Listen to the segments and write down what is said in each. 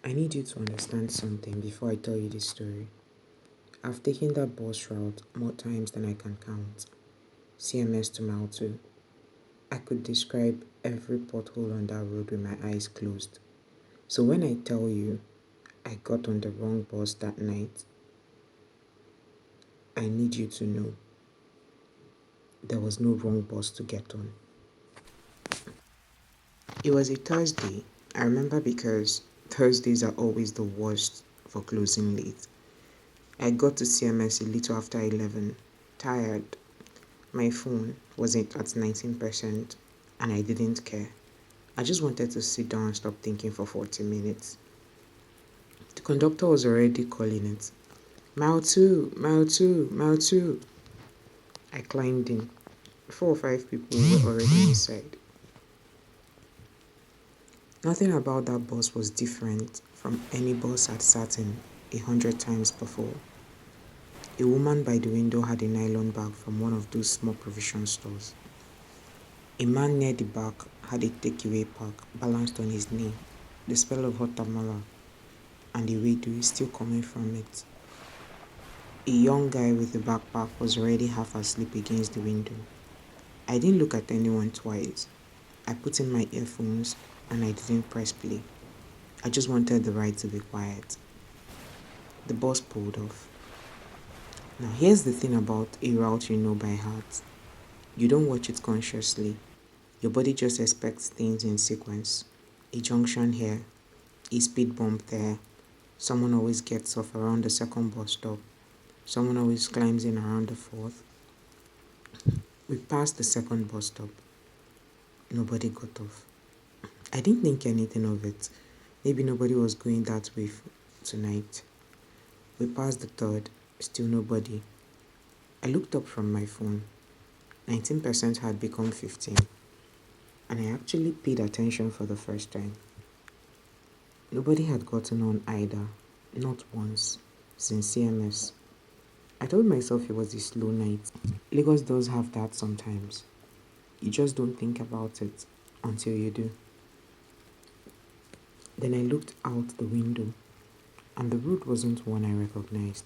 I need you to understand something before I tell you this story. I've taken that bus route more times than I can count. CMS to Mile 2. I could describe every pothole on that road with my eyes closed. So when I tell you I got on the wrong bus that night, I need you to know there was no wrong bus to get on. It was a Thursday. I remember because Thursdays are always the worst for closing late. I got to CMS a little after 11, tired. My phone wasn't at 19% and I didn't care. I just wanted to sit down and stop thinking for 40 minutes. The conductor was already calling it. Mile 2, mile 2, mile 2. I climbed in. 4 or 5 people were already inside. Nothing about that bus was different from any bus I'd sat in 100 times before. A woman by the window had a nylon bag from one of those small provision stores. A man near the back had a takeaway pack balanced on his knee, the smell of hot tamala and the weed still coming from it. A young guy with a backpack was already half asleep against the window. I didn't look at anyone twice. I put in my earphones and I didn't press play. I just wanted the ride to be quiet. The bus pulled off. Now here's the thing about a route you know by heart. You don't watch it consciously. Your body just expects things in sequence. A junction here, a speed bump there. Someone always gets off around the second bus stop. Someone always climbs in around the fourth. We passed the second bus stop. Nobody got off. I didn't think anything of it. Maybe nobody was going that way tonight. We passed the third. Still nobody. I looked up from my phone. 19% had become 15. And I actually paid attention for the first time. Nobody had gotten on either. Not once. Since CMS. I told myself it was a slow night. Lagos does have that sometimes. You just don't think about it until you do. Then I looked out the window, and the road wasn't one I recognized.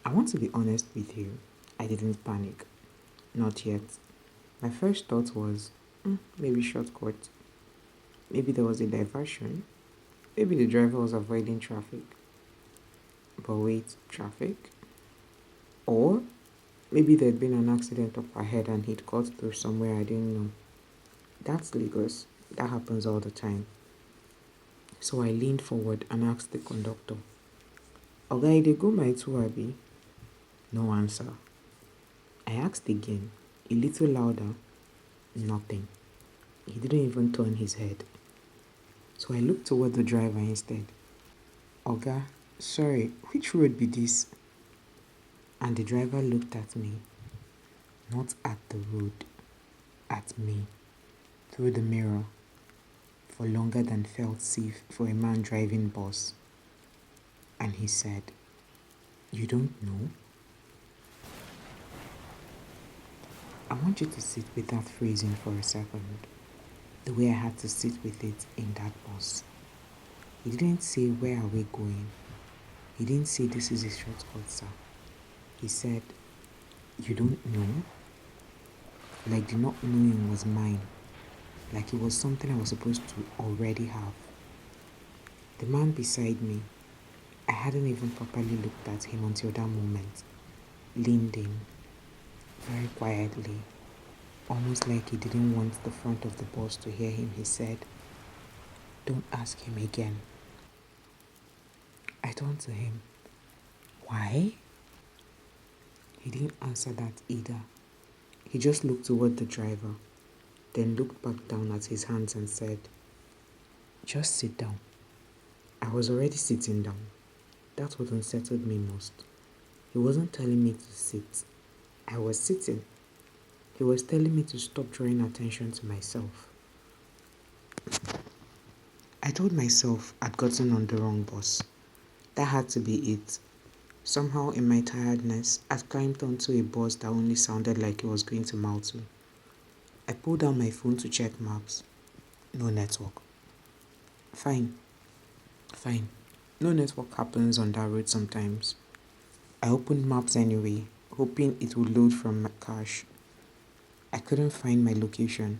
I want to be honest with you, I didn't panic. Not yet. My first thought was, maybe shortcut. Maybe there was a diversion. Maybe the driver was avoiding traffic. But wait, traffic? Or maybe there'd been an accident up ahead and he'd cut through somewhere I didn't know. That's Lagos. That happens all the time. So I leaned forward and asked the conductor, Oga, they go my two abi? No answer. I asked again, a little louder. Nothing. He didn't even turn his head. So I looked toward the driver instead. Oga, sorry, which road be this? And the driver looked at me. Not at the road. At me. Through the mirror. For longer than felt safe for a man driving bus. And he said, You don't know? I want you to sit with that phrasing for a second. The way I had to sit with it in that bus. He didn't say, Where are we going? He didn't say, This is a shortcut, sir. He said, You don't know? Like the not knowing was mine. Like it was something I was supposed to already have. The man beside me, I hadn't even properly looked at him until that moment. Leaned in, very quietly, almost like he didn't want the front of the bus to hear him. He said, Don't ask him again. I turned to him. Why? He didn't answer that either. He just looked toward the driver, then looked back down at his hands and said, Just sit down. I was already sitting down. That's what unsettled me most. He wasn't telling me to sit. I was sitting. He was telling me to stop drawing attention to myself. I told myself I'd gotten on the wrong bus. That had to be it. Somehow in my tiredness, I'd climbed onto a bus that only sounded like it was going to Mile 2. I pulled out my phone to check maps. No network. Fine. Fine. No network happens on that road sometimes. I opened maps anyway, hoping it would load from my cache. I couldn't find my location,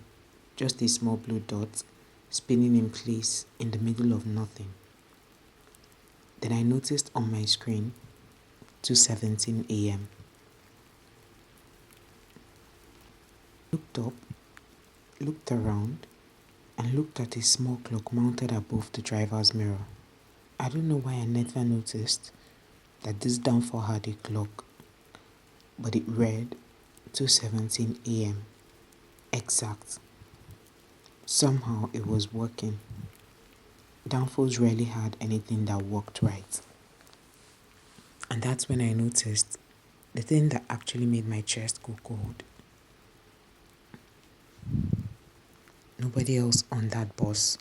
just a small blue dot spinning in place in the middle of nothing. Then I noticed on my screen 2:17 a.m. Looked up, looked around, and looked at a small clock mounted above the driver's mirror. I don't know why I never noticed that this downfall had a clock, but it read 2:17 a.m. exact. Somehow it was working. Downfalls rarely had anything that worked right. And that's when I noticed the thing that actually made my chest go cold. Nobody else on that bus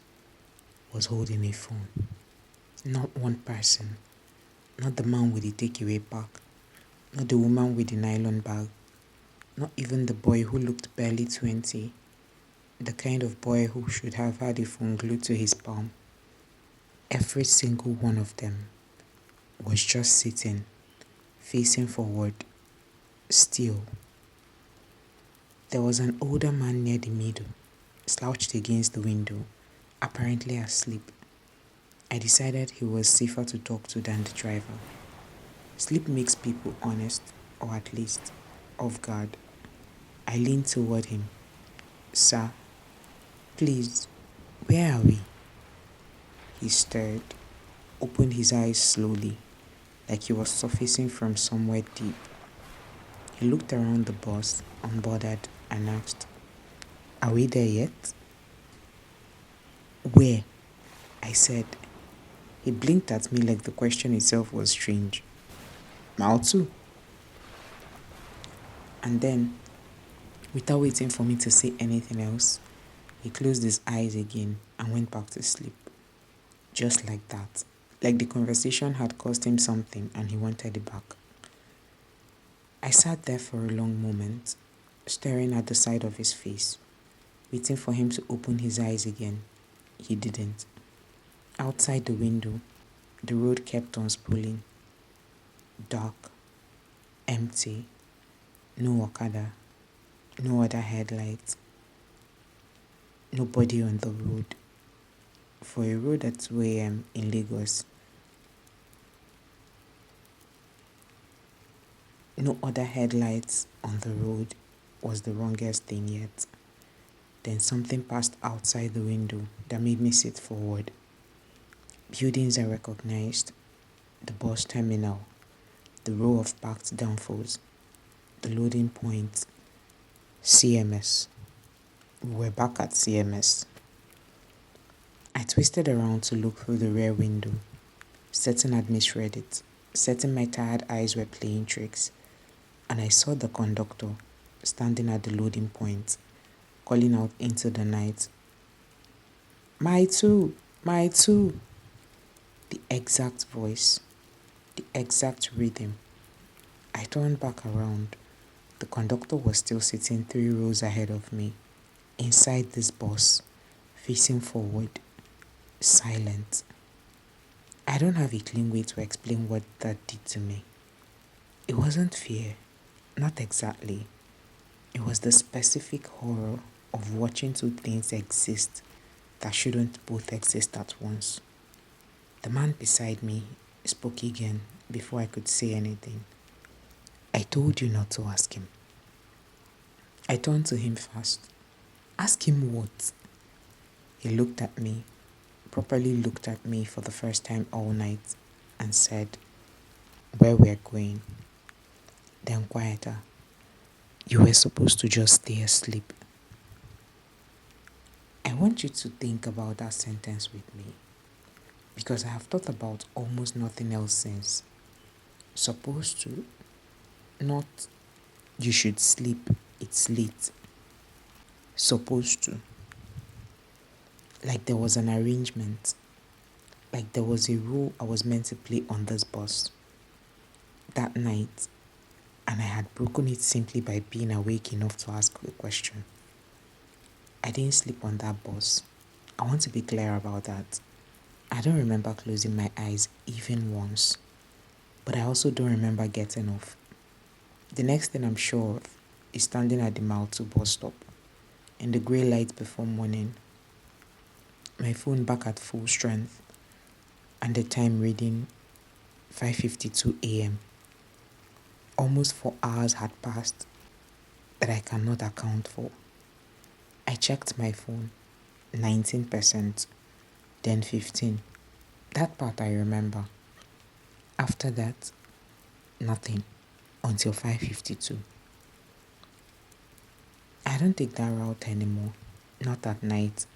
was holding a phone. Not one person. Not the man with the takeaway bag. Not the woman with the nylon bag. Not even the boy who looked barely 20. The kind of boy who should have had a phone glued to his palm. Every single one of them was just sitting, facing forward, still. There was an older man near the middle, slouched against the window, apparently asleep. I decided he was safer to talk to than the driver. Sleep makes people honest, or at least off guard. I leaned toward him. Sir, please, where are we? He stirred, opened his eyes slowly, like he was surfacing from somewhere deep. He looked around the bus, unbothered, and asked, Are we there yet? Where? I said. He blinked at me like the question itself was strange. Mile 2. And then, without waiting for me to say anything else, he closed his eyes again and went back to sleep. Just like that. Like the conversation had cost him something and he wanted it back. I sat there for a long moment, staring at the side of his face, waiting for him to open his eyes again. He didn't. Outside the window, the road kept on spooling. Dark, empty, no Okada, no other headlights, nobody on the road. For a road at 2 a.m. in Lagos, no other headlights on the road was the wrongest thing yet. Then something passed outside the window that made me sit forward. Buildings I recognized, the bus terminal, the row of parked downfalls, the loading point, CMS. We were back at CMS. I twisted around to look through the rear window, certain I'd misread it, certain my tired eyes were playing tricks, and I saw the conductor standing at the loading point, calling out into the night, My two, my two. The exact voice, the exact rhythm. I turned back around. The conductor was still sitting 3 rows ahead of me, inside this bus, facing forward, silent. I don't have a clean way to explain what that did to me. It wasn't fear, not exactly. It was the specific horror of watching two things exist that shouldn't both exist at once. The man beside me spoke again before I could say anything. I told you not to ask him. I turned to him fast. Ask him what? He looked at me, properly looked at me for the first time all night, and said, Where we're going. Then quieter. You were supposed to just stay asleep. I want you to think about that sentence with me, because I have thought about almost nothing else since. Supposed to, not you should sleep, it's late. Supposed to. Like there was an arrangement, like there was a role I was meant to play on this bus. That night, and I had broken it simply by being awake enough to ask the question. I didn't sleep on that bus. I want to be clear about that. I don't remember closing my eyes even once, but I also don't remember getting off. The next thing I'm sure of is standing at the Mile 2 bus stop in the grey light before morning, my phone back at full strength, and the time reading 5:52 a.m. Almost 4 hours had passed that I cannot account for. I checked my phone, 19%, then 15. That part I remember. After that, nothing until 5:52. I don't take that route anymore, not at night.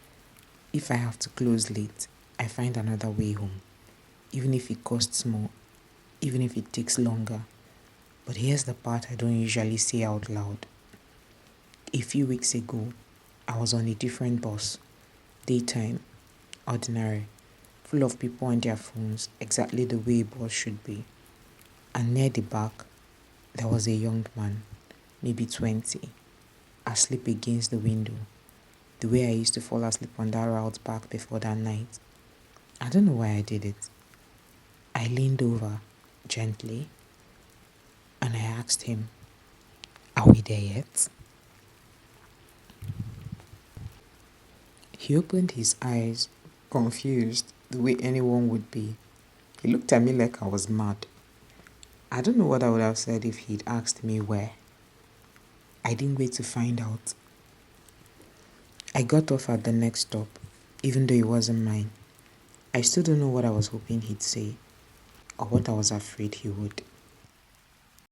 If I have to close late, I find another way home, even if it costs more, even if it takes longer. But here's the part I don't usually say out loud. A few weeks ago, I was on a different bus, daytime, ordinary, full of people on their phones, exactly the way a bus should be. And near the back, there was a young man, maybe 20, asleep against the window, the way I used to fall asleep on that route back before that night. I don't know why I did it. I leaned over gently and I asked him, "Are we there yet?" He opened his eyes, confused, the way anyone would be. He looked at me like I was mad. I don't know what I would have said if he'd asked me where. I didn't wait to find out. I got off at the next stop, even though it wasn't mine. I still don't know what I was hoping he'd say, or what I was afraid he would.